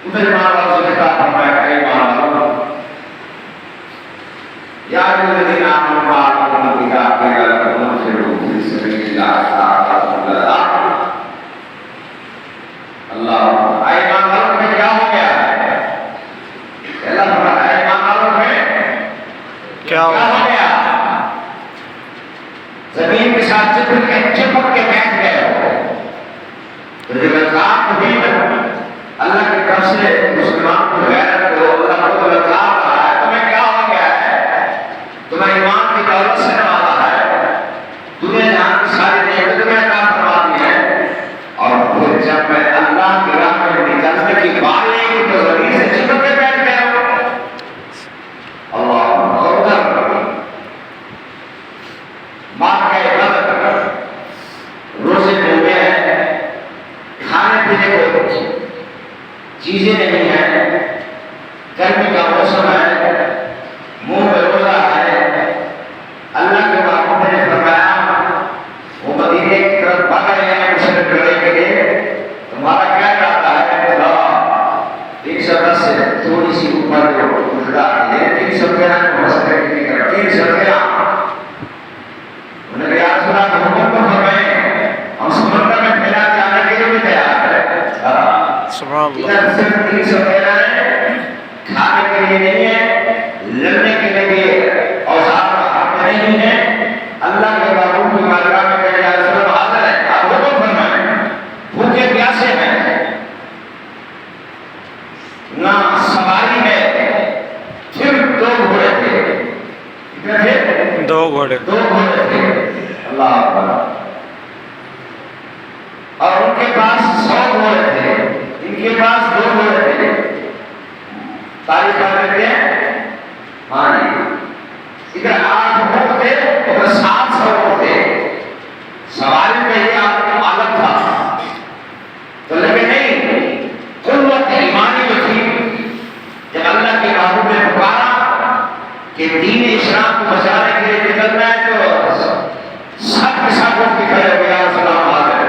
مسلمان اور زکات فرمایا اے ایمان یا الذین آمنوا اذا قیل لکم انفروا فی سبیل اللہ اللہ ایمان والوں میں کیا ہو گیا ہے؟ اللہ فرماتا ہے ایمان والوں میں کیا ہو گیا؟ زمین کے ساتھ چپک کے بیٹھ گئے ہو تو جب اطلاق ہوئی اللہ کی طرف سے مسلمان کو غیرت کو اللہ کو اطلاق رہا ہے تمہیں کیا ہو گیا ہے؟ تمہیں ایمان کی دولت سے نوازا ہے، دنیا جہاں کی ساری نعمتیں تمہیں عطا فرما دی ہے، اور پھر جب میں اللہ کی راہ میں نکلنے کی بات ہے کہ تو زمین سے چپک کے بیٹھ گئے ہو اللہ اکبر بات کا عبادت روزے ڈوبے ہیں، کھانے پینے کو چیزیں نہیں ہیں، گرمی کا موسم ہے، منہ میں روزہ ہے، اللہ کے محبوب نے فرمایا وہ مدینے کی طرف بھاگ رہے ہیں مشرق کرنے کے لیے، تمہارا کیا ارادہ ہے؟ خدا 310 سے تھوڑی سی اوپر خدا ہے 313 کو مسئلہ کی طرف 313 انہوں نے یا رسول اللہ حکم کو فرمائے ہم سمندر میں پھیلا جانے کے لیے بھی تیار ہے سبحان اللہ ادھر صرف 313 ہے کھانے کے لیے نہیں ہے لڑنے کے لیے اوزار ہاتھ میں نہیں ہے اللہ کے محبوب کی بارگاہ میں کہا یا رسول اللہ حاضر ہے آپ حکم فرمائیں بھوکے پیاسے ہیں نہ سواری ہے پھر 2 گھوڑے تھے کتنے تھے؟ 2 گھوڑے تھے اللہ اکبر اور ان کے پاس 100 گھوڑے تھے ان کے پاس 2 گھوڑے تھے تاریخ کرتے ہیں ہاں جی ادھر 8 اونٹ تھے ادھر 700 اونٹ تھے سواری میں یہ حالت تھا تو لگے نہیں قوت ایمانی جو تھی جب اللہ کے محبوب نے پکارا کہ دین اسلام کو بچانے کے لیے نکلنا ہے تو سب کے ساتھ اٹھ کے کھڑے ہو گیا سلام حاضر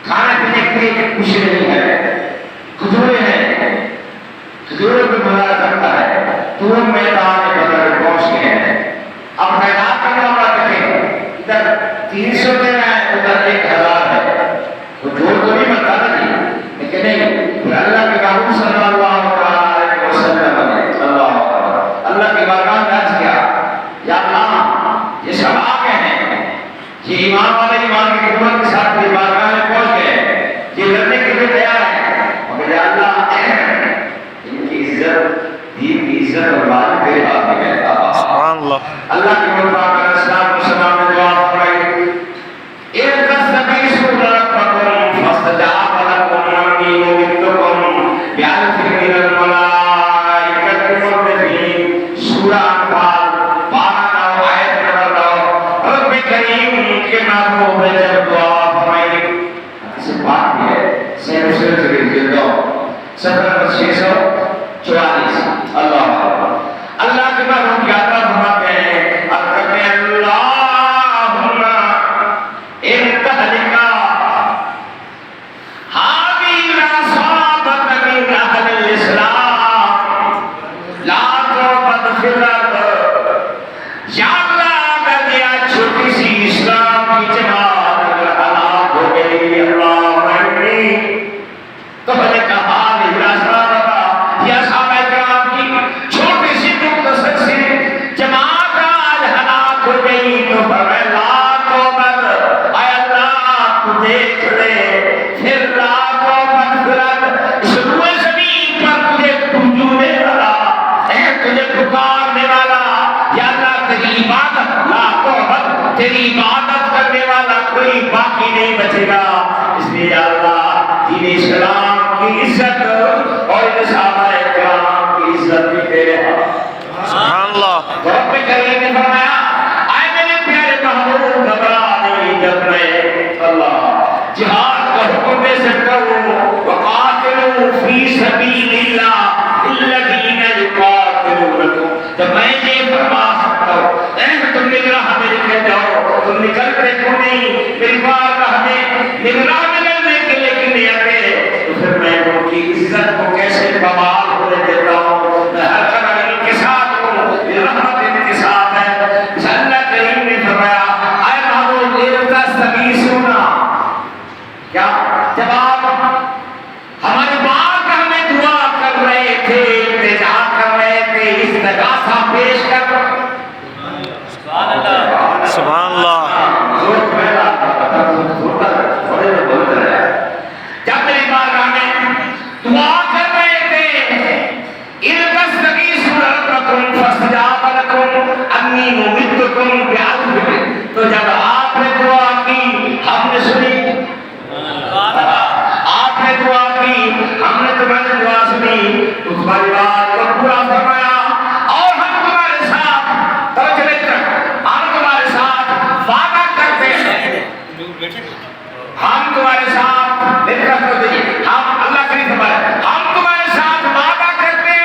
کھانے پینے کے لیے کچھ نہیں ہے کھجورے ہیں کھجورے پہ بلایا جاتا ہے تو میدان بدر پہنچ گئے ہیں اب تعداد کا معاملہ دیکھیں ادھر 313 ہے ادھر 1000 ہے وہ جوڑ تو نہیں بنتا نا جی لیکن نہیں اللہ کے محبوب صلی اللہ علیہ وسلم اللہ کی بارگاہ میں عرض کیا یا اللہ یہ سب آ گئے ہیں یہ ایمان والے ایمان کی قوت کے ساتھ میری بارگاہ میں پہنچ گئے یہ لڑنے کے لیے تیار ہیں مگر یا اللہ ان کی عزت دین کی عزت اور مال تیرے ہاتھ میں ہے سبحان اللہ اللہ کے محبوب علیہ السلام والسلام نے دعا فرمائی ایک تسبیح ربکم فاستجاب لکم انی ممدکم بألف من الملائکۃ مردفین سورہ انفال 12 آیت نمبر 9 رب کریم کے محبوب نے جب دعا فرمائی اس بات بھی ہے صحیح مسلم شریف کے دو صفحہ نمبر 644 اللہ اللہ کے محبوب کیا تھا فرماتے ہیں اکرم اللہم انتہلکا حاوی ناصابت من اہل الاسلام لا توبت فی الارض یا اللہ اگر یہ چھوٹی سی اسلام کی جماعت اگر ہلاک ہو گئی اللہ عنی تو بھلے کہا میرا صحابہ یا صحابہ کرام کی چھوٹی سی مختصر سی جماعت آج ہلاک ہو گئی تو فرمائے لا توبت اے اللہ تو دیکھ لے پھر لا توبت فرد اس روئے زمین پر تجھے پوجونے والا تجھے پکارنے والا یا اللہ تیری عبادت لا توبت تیری عبادت کرنے والا کوئی باقی نہیں بچے گا اس لیے یا اللہ دین اسلام کی عزت اور صحابہ کرام کی عزت بھی تیرے ہاتھ سبحان اللہ رب کریم نے فرمایا اے میرے پیارے محبوب گھبرا نہیں جب میں اللہ جہاد کا حکم دے سکتا ہوں وقاتلوا فی سبیل اللہ الذین یقاتلونکم جب میں یہ فرما سکتا ہوں تم میری راہ میں نکل جاؤ تم نکلتے کیوں نہیں میری راہ میں نکلنے کے لیے کیوں نہیں آتے تو پھر میں ان کی عزت کو کیسے بحال ہونے دیتا ہوں میں ہر طرح ان کے ساتھ ہوں رحمت جب آپ ہمارے باپ ہمیں دعا کر رہے تھے، التجا کر رہے تھے، استغاثہ پیش کر سبحان اللہ جب میری بارگاہ میں دعا کر رہے تھے، فاستجاب لكم انی ممدکم بألف، تو جب آپ نے دعا کی ہم نے سنی، آپ نے دعا کی ہم نے تمہاری دعا سنی، اس باری بات کو پورا فرمایا، اور ہم تمہارے ساتھ توجہ رکھ، ہم تمہارے ساتھ وعدہ کرتے ہیں، ہم تمہارے ساتھ میری طرف تو دیکھیے، ہم اللہ کریم فرمایا ہم تمہارے ساتھ وعدہ کرتے ہیں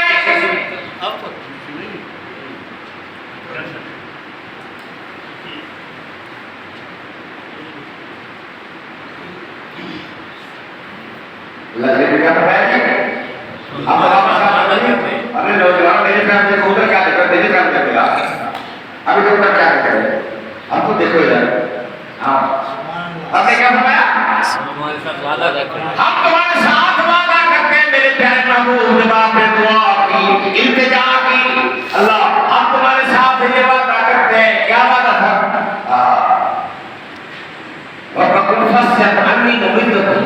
اللہ کریم کیا فرمایا جی اب ارے نوجوان میرے خیال سے ادھر کیا دیکھو میرے خیال سے کیا ابھی تو ادھر کیا کرے اب تو دیکھو ادھر ہاں اب نے کیا فرمایا ہم تمہارے ساتھ وعدہ کرتے ہیں میرے پیارے محبوب جب آپ نے دعا کی التجا کی اللہ ہم تمہارے ساتھ یہ وعدہ کرتے ہیں کیا وعدہ تھا وَقَقُلْ فَسْيَتْ عَنِّي نُمِدُّكُمْ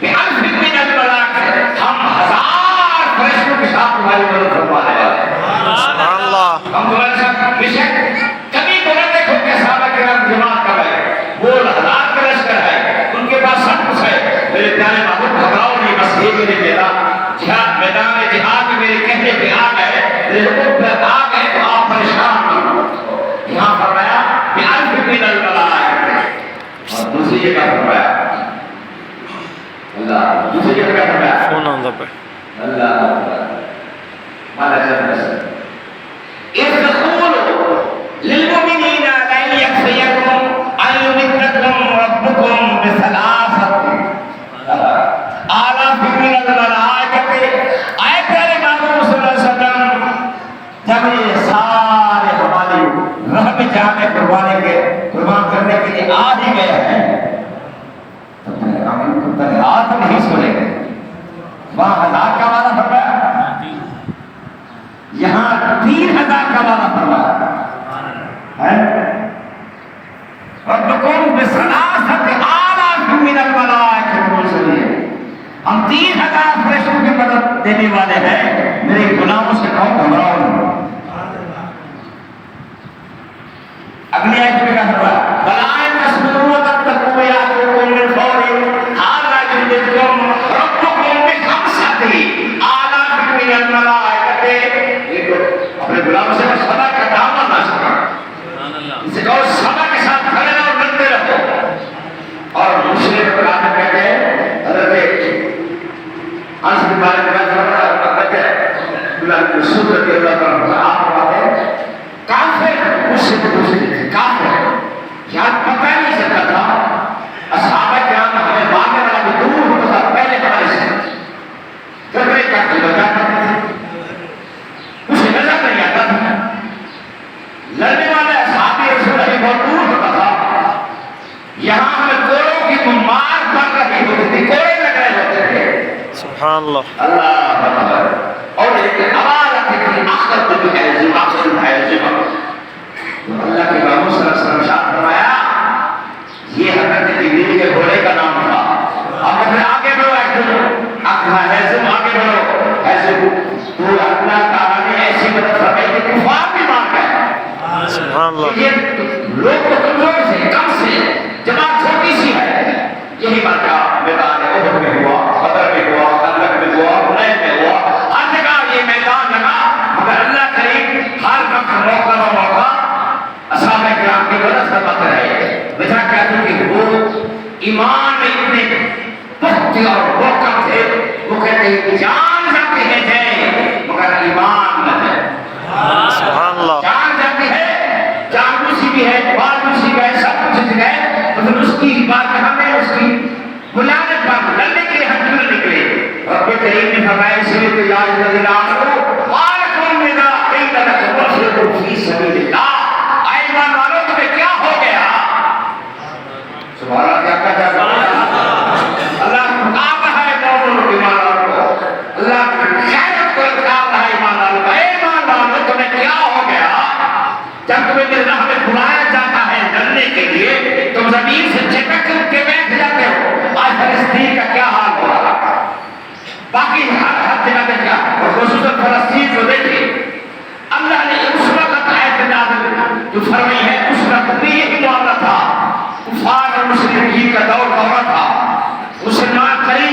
بِأَلْفٍ مِّنَ الْمَلَائِكَةِ ہم 1000 فرشتوں کے ساتھ تمہاری مدد فرمانے والے ہیں سبحان اللہ ہم تمہارے ساتھ بشک کبھی بولے دیکھو کہ صحابہ کرام جماعت کر رہے وہ 1000 کا لشکر ہے ان کے پاس سب کچھ ہے میرے پیارے محبوب گھبراؤ نہیں بس یہ میرے میدان جہاد میں میرے کہنے پہ آ گئے میرے حکم پہ آ گئے تو آپ پریشان نہ ہو یہاں فرمایا کہ الف من الملائکۃ اور دوسری جگہ فرمایا اللہ دوسری جگہ فرمایا فون آن دا پہ اللہ مالا جنس اذ تقولوا للمؤمنین لن یکفیکم ان یمدکم ربکم بثلاثۃ آلاف من الملائکۃ اے پیارے محبوب صلی اللہ علیہ وسلم جب یہ سارے ہماری راہ میں جانے قربان کرنے کے لیے آ ہی گئے ہیں تو پھر ہم ان کو رات نہیں سنیں گے وہاں 1000 کا وعدہ فرمایا یہاں 3000 کا وعدہ فرمایا ہے ربکم بثلاثۃ آلاف من الملائکۃ منزلین ہم 3000 فرشتوں کی مدد دینے والے ہیں میرے غلاموں سے کہو گھبراؤ نہیں اگلی آیت میں کیا فرمایا بلائے تصبروا وتتقوا یاتوکم من فورہم ھذا یمددکم ربکم بخمسۃ آلاف من الملائکۃ اپنے غلاموں سے صدا کا دامن نہ چھوڑنا اسے کہو صدا کے ساتھ کھڑے رہو لڑتے رہو اور مشرک کافر کہتے ہیں حضرت انس بن مالک رضی اللہ عنہ کہتے ہیں اللہ کے رسول رضی اللہ عنہ آپ فرماتے ہیں کافر مشرک کافر یاد پتہ نہیں سکتا تھا اصحابہ کرام ہمیں ماننے والا بھی دور ہوتا تھا پہلے ہمارے سے جب ایک کافی بتا کرتے تھے اسے نظر نہیں آتا تھا لڑنے والے اصحابی رسول اللہ بہت دور ہوتا تھا یہاں ہمیں کوڑوں کی مار پڑ رہی ہوتی تھی کوڑے لگ رہے ہوتے تھے سبحان اللہ اللہ اکبر اور ایک آواز آتی تھی آخر تو جو ہے جو آخر ہے جو اللہ کے محبوب صلی اللہ علیہ وسلم شاہ فرمایا یہ حضرت جبریل کے گھوڑے کا نام تھا اب پھر آگے بڑھو ایک حیزم آگے بڑھو حیزم تو اللہ تعالیٰ نے ایسی مدد فرمائی کہ کفار بھی مان گئے سبحان اللہ یہ لوگ تو کمزور سے کم سے جماعت چھوٹی سی ہے یہی واقعہ میدان احد میں ہوا بدر میں ہوا خندق میں ہوا حنین میں ہوا ہر جگہ یہ میدان لگا مگر اللہ کریم ہر وقت موقع و موقع اصحاب کرام کی مدد فرماتے رہے وجہ کیا تھی کہ وہ ایمان میں اتنے پختہ اور محکم تھے وہ کہتے ہیں کہ جان جاتی ہے جائے مگر ایمان نہ جائے سبحان اللہ جان جاتی ہے جان دوسری بھی ہے بال دوسری بھی ہے سب کچھ ہے تو پھر اس کی بات ہمیں اس کی بلانے پر لڑنے کے لیے ہم کیوں نکلے رب کریم نے فرمایا اس لیے تو یا الذین آمنوا مالکم اذا قیل لکم انفروا فی سبیل اللہ اے ایمان والو تمہیں کیا ہو گیا سبحان اللہ کیا کہا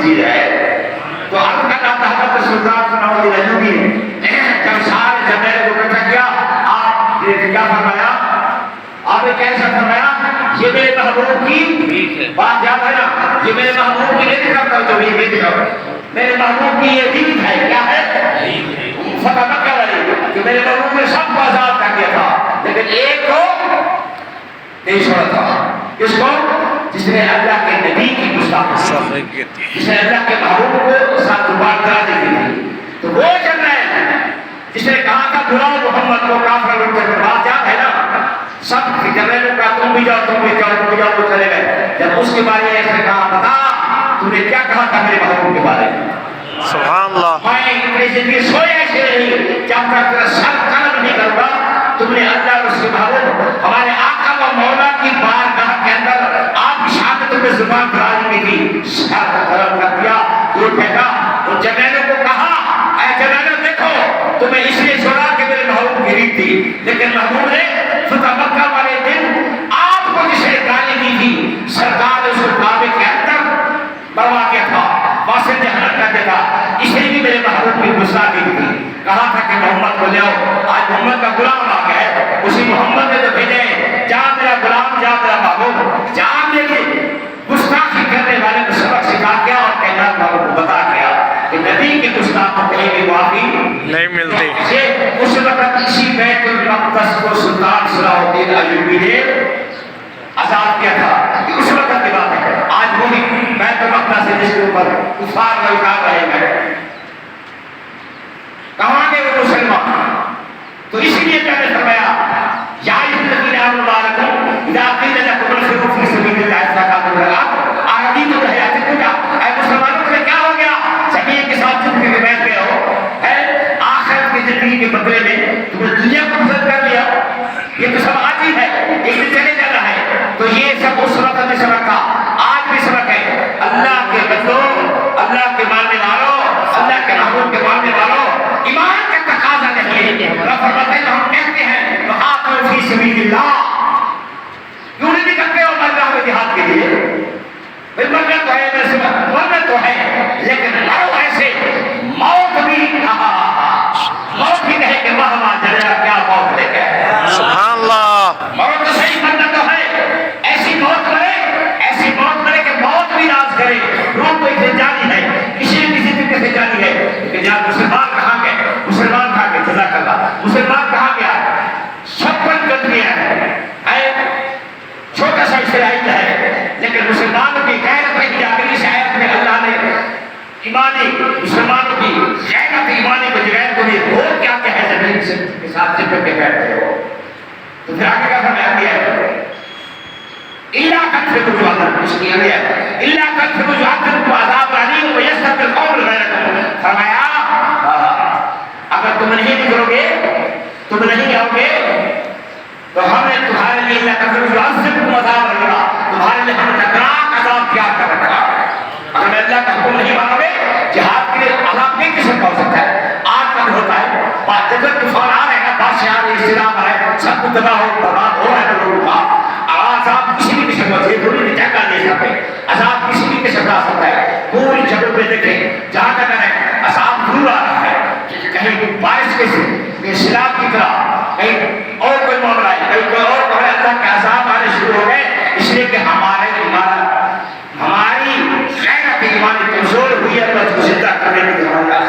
سی چیز ہے. تو عرض کرنا تھا حضرت سلطان ثناء الدین ایوبی نے جب سارے جمیلے کو اکٹھا کیا، آپ نے کیا فرمایا؟ آپ نے کیسا فرمایا؟ یہ میرے محبوب کی بات یاد ہے نا، یہ میرے محبوب کی نہیں کرتا جو بھی نہیں کرتا، میرے محبوب کی یہ دین ہے. کیا ہے؟ فتح مکہ والی کہ میرے محبوب نے سب کو آزاد کر دیا تھا، لیکن ایک کو نہیں چھوڑا تھا. کس کو؟ جس نے اللہ کے نبی کی گستاخی کی، جس نے اللہ کے محبوب کو ساتھ بات کرا دی تھی. تو وہ جنرل جس نے کہا تھا بلاؤ محمد کو، کافر لوگ کر بات یاد ہے نا، سب جنرلوں کا تم بھی جاؤ تم بھی جاؤ تم بھی جاؤ وہ چلے گئے. جب اس کے بارے میں ایسے کہا بتا تم نے کیا کہا تھا میرے محبوب کے بارے میں؟ سبحان اللہ. میں اتنی زندگی سوئے ایسے نہیں جب تک تیرا سر قلم نہیں کروں گا. تم نے اللہ اور اس کے محبوب ہمارے آقا و مولا کی بارگاہ کے اندر آپ کی شہادت میں زبان دراز میں کی سر کو قلم کر دیا، دور پھینکا. اور جنرلوں کو کہا اے جنرلوں دیکھو تمہیں اس لیے چھوڑا کہ میرے محبوب کی ریت تھی، لیکن محبوب نے فتح مکہ والے دن آپ کو جس نے گالی دی تھی سرکار نے اس کو کعبے کے اندر مروا دیا تھا، وہاں سے جہنم کر دیا تھا. اس لیے بھی میرے محبوب کی گستاخی کی تھی. کہا تھا کہ محمد کو لے آؤ. آج محمد کا غلام آ گیا ہے، اسی محمد نے تو بھیجے جا میرا غلام جا میرا محبوب جا میری گستاخی کرنے والے کو سبق سکھا گیا اور کائنات والوں کو بتا گیا کہ نبی کے گستاخ کو کہیں بھی معافی نہیں ملتی. اس وقت اسی بیت المقدس کو سلطان صلاح الدین ایوبی نے آزاد کیا تھا. اس وقت کی بات ہے. آج وہی بیت المقدس سے جس کے اوپر کفار کا اتار رہے ہیں، کہاں گئے وہ مسلمان؟ تو اس لیے میں نے فرمایا یا الذین آمنوا اذا قیل لکم انفروا فی سبیل اللہ فانفروا. آگے تو ہے آج کیا اے مسلمانوں تمہیں کیا ہو گیا؟ زمین کے ساتھ چپ کے بیٹھ گئے ہو، ہے آخرت کی زندگی کے بدلے میں تمہیں دنیا کو پسند کر لیا. یہ تو سب آج ہی ہے، ایک دن چلے جانا ہے. تو یہ سب اس وقت میں سبق تھا، آج بھی سبق ہے. اللہ کے بندوں، اللہ کے ماننے والوں، اللہ کے محبوب کے ماننے والوں، ایمان کا تقاضا نہیں ہے. رب فرماتے ہیں ہم کہتے ہیں وقاتلوا فی سبیل اللہ، کیوں نہیں نکلتے ہو اللہ میں جہاد کے لیے؟ مرنا تو ہے ویسے مرنا تو ہے، لیکن مرو ایسے موت بھی موت بھی کہے کہ واہ واہ جلیا کیا موت لے کے. سبحان اللہ. مرو تو صحیح، مرنا تو ہے ایسی موت مرے کہ موت بھی راز کرے. روح تو اسے جانی ہے، کسی نہ کسی طریقے سے جانی ہے. لیکن جہاں مسلمان کہاں گئے؟ مسلمان کہاں گئے؟ جزاک اللہ. مسلمان کہاں گیا؟ 56 گدریاں ہیں، چھوٹا سا اسرائیل ہے، لیکن مسلمانوں کی غیرت رہی جاتی. اس آیت میں اللہ نے ایمانی مسلمانوں کی غیرت ایمانی کو جگہ کو یہ ہو کیا کہ ہے زمین سے کے ساتھ چپک کے بیٹھتے ہو. تو پھر آگے کا فرمایا گیا ہے اللہ تنفروا يعذبكم، اس کی ہے اللہ تنفروا يعذبكم عذاب علیم ويستبدل قوما غيركم. فرمایا اگر تم نہیں نکلو گے، تم نہیں آؤ گے تو ہم نے تمہارے لیے اللہ تنفروا يعذبكم عذاب علیم، تمہارے لیے ہم نے دردناک عذاب تیار کر رکھا. اگر میں اللہ کا حکم نہیں مانو گے، جہاد کے لیے عذاب کئی قسم کا ہو سکتا ہے. آگ کا بھی ہوتا ہے، جب طوفان آ رہے ہیں، بادشاہ آ رہے ہیں، سیلاب آ رہے ہیں، سب کچھ تباہ ہو برباد ہو رہا ہے لوگوں کا. عذاب کسی بھی قسم کا ضروری نہیں جگہ نہیں سکتے، عذاب کسی بھی قسم کا آ سکتا ہے. پوری جگہ پہ دیکھیں جہاں تک ہے عذاب ضرور آ رہا ہے. کہیں بارش کے سے سیلاب کی طرح، کہیں اور کوئی معاملہ ہے، کہیں کوئی اور کوئی اللہ کے عذاب آنے شروع ہو گئے. اس لیے کہ ہماری غیرت ایمانی کمزور ہوئی ہے. اللہ اس کو زندہ کرنے کے لیے ہمارا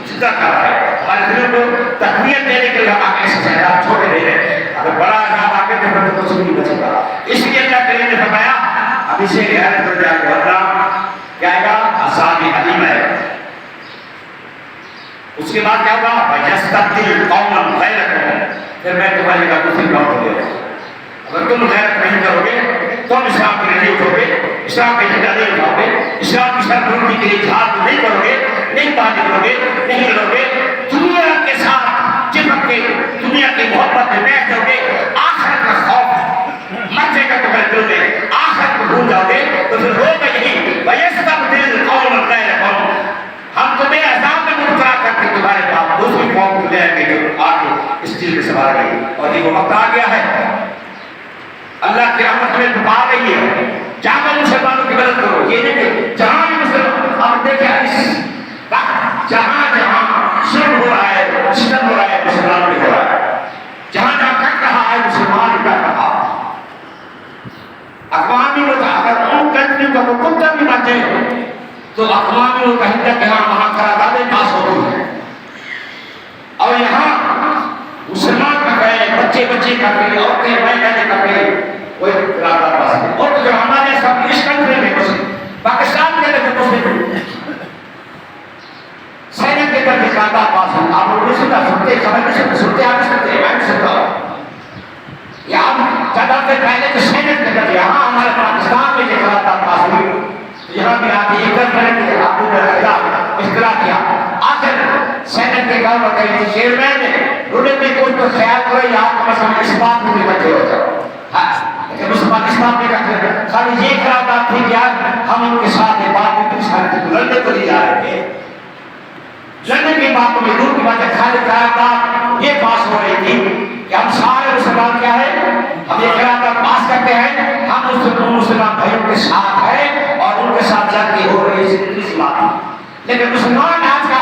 زندہ کر رہا ہے. ہمارے دلوں کو تقویت دینے کے لیے ہم ایسے شہرات چھوڑے نہیں رہے. اگر بڑا عذاب آگے تو پھر تو کچھ نہیں بچے گا. اس لیے اللہ کریم نے فرمایا اب اسے غیرت ہو جائے گا، ورنہ کیا آئے گا؟ عذاب علیم ہے. اس کے بعد کیا ہوگا؟ وَيَسْتَبْدِلْ قَوْمًا غَيْرَكُمْ، پھر میں تمہاری کا دوسری قوم ہو گیا. اگر تم غیرت نہیں کرو گے، تم اسلام کے لیے نہیں اٹھو گے، اسلام کے جھنڈا نہیں اٹھاؤ گے، اسلام کی سربلندی کے لیے جہاد نہیں کرو گے، نہیں باہر نکلو گے، نہیں لڑو گے، دنیا کے ساتھ چپک کے دنیا کی محبت میں بیٹھ جاؤ گے، آخرت کا خوف مرنے کا تمہارے دل میں، آخرت کو بھول جاؤ گے، تو پھر ہوگا یہی وَيَسْتَبْدِلْ قَوْمًا غَيْرَكُمْ. ہم تمہیں عذاب میں مبتلا کر کے تمہارے پاس دوسری قوم کو لے آئیں گے جو آ کے اس چیز میں سنبھال گئی. اور یہ وہ وقت آ گیا ہے، اللہ کی رحمت میں پکار رہی ہے. جہاں مسلمانوں کی مدد کرو. یہ نہیں کہ جہاں تو اقوام متحدہ کے یہاں وہاں قراردادیں پاس ہوتی ہیں اور یہاں مسلمان کر گئے بچے کر گئے عورتیں میں کر گئے کوئی قرارداد پاس نہیں. اور جو ہمارے سب اس کنٹری میں مسلم پاکستان کے اندر مسلم سینٹ کے اندر قرارداد پاس ہے. آپ لوگ سنتے خبر نہیں سنتے آپ سنتے میں بھی سنتا ہوں. یہاں چند سے پہلے تو سینٹ کے اندر یہاں ہمارے پاکستان میں جو قرارداد پاس ہوئی یہاں بھی آپ یہ کر رہے تھے آپ نے اختلاف کیا. آخر سینٹ کے کام کریں چیئرمین نے انہوں نے کوئی تو خیال کرو یا آپ مثلا اس بات میں بھی بچے ہو جاؤ. لیکن اس میں کرتے خالی یہ قرارداد تھی کہ یار ہم ان کے ساتھ بات لڑنے تو نہیں جا رہے تھے. لڑنے کی بات میں دور کی بات ہے. خالی قرارداد یہ پاس ہو رہی تھی کہ ہم سارے مسلمان کیا ہے ہم یہ قرارداد پاس کرتے ہیں ہم مسلمان بھائیوں کے ساتھ ہیں اور ان کے ساتھ جنگ ہو رہی ہے بات. لیکن مسلمان آج کا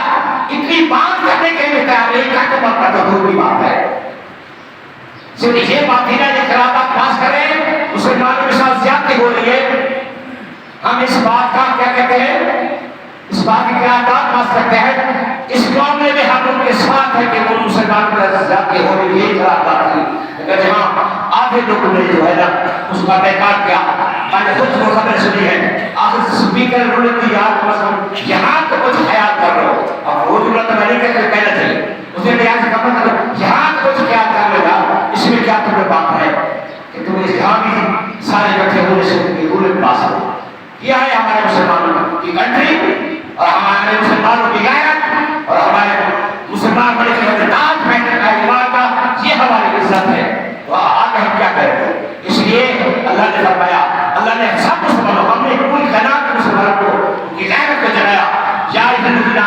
اتنی بات کرنے کے لیے تیار نہیں کا تو مت تو دور کی بات ہے. صرف یہ بات ہی نہ یہ قرارداد پاس کریں مسلمانوں کے ساتھ زیادتی ہو رہی ہے. ہم اس بات کا کیا کہتے ہیں اس بات کی قرارداد پاس کرتے ہیں اس معاملے میں ہم ان کے ساتھ ہیں کہ وہ مسلمان کے ساتھ زیادتی ہو رہی ہے قرارداد کی. لیکن جہاں آدھے لوگوں نے جو ہے نا اس کا بیکار کیا میں نے خود کو خبر سنی ہے. آخر سپیکر انہوں نے دی یاد مثلا یہاں تو کچھ خیال کر رہے ہو. اب وہ جملہ تو میں نہیں کہنا چاہیے اسے بیان سے کمر کرو یہاں تو کچھ خیال کر لے گا اس میں کیا تمہیں بات ہے کہ تم اس یہاں بھی سارے بیٹھے ہونے سے رول پاس ہو. یہ ہے ہمارے مسلمانوں کی کنٹری اور ہمارے مسلمانوں کی غیرت اور ہمارے مسلمان بڑے کے تاج محل کا ایمان کا یہ ہماری عزت ہے. تو آگے ہم کیا کریں. اس لیے اللہ نے فرمایا اللہ نے سب مسلمانوں ہم نے کوئی خیانت مسلمانوں کو ان کی غیرت کو جلایا. یا الذین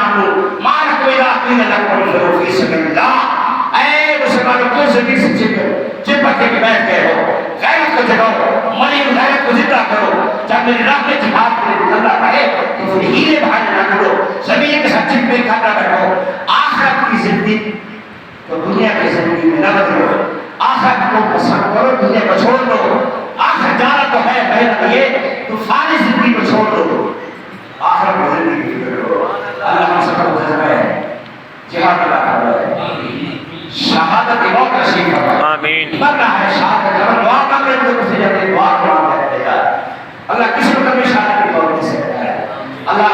مارک ویلا قیل لکم انفروا فی سبیل اللہ. اے مسلمانوں کو زندگی سے چپک کے بیٹھ گئے ہو غیرت کو جگاؤ مری غیرت کو زندہ کرو. جب میری راہ میں جہاد کرے اللہ کہے تو پھر ہیلے بہانے نہ کرو زمین کے ساتھ چپ میں کھانا بیٹھو. آخرت کی زندگی تو دنیا کی زندگی میں نہ بدلو. آخرت کو پسند کرو دنیا کو چھوڑ دو. آخر جانا تو ہے محنت یہ تو ساری زندگی کو چھوڑ دو آخر کو زندگی کرو. اللہ ہم سب کو ہے جہاد اللہ کر رہا ہے شہادت موت نصیب فرمائے. آمین. مرنا ہے شہادت جب دعا مانگے تو کسی جگہ دعا مانگے گا. اللہ کسی کو کبھی شہادت کی موت نہیں سکتا ہے. اللہ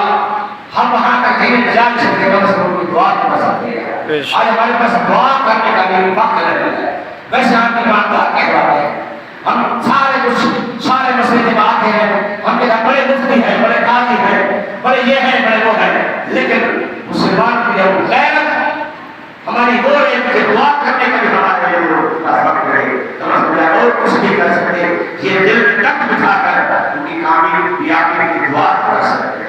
ہم وہاں تک نہیں جا سکتے بس ان کی دعا کر سکتے ہیں. آج ہمارے پاس دعا کرنے کا بھی وقت نہیں ہے. ویسے ہم ایماندار کہہ رہا ہے ہم سارے مسئلے جب آتے ہیں ہم کہتے ہیں بڑے مفتی ہیں بڑے قاضی ہیں بڑے یہ ہیں بڑے وہ ہیں. لیکن مسلمان کی جو غیرت ہماری وہ ہے کہ دعا کرنے کا بھی ہمارے وقت رہے اور کچھ نہیں کر سکتے. یہ دل میں تک بٹھا کر ان کی کامیابی کی دعا کر سکتے ہیں.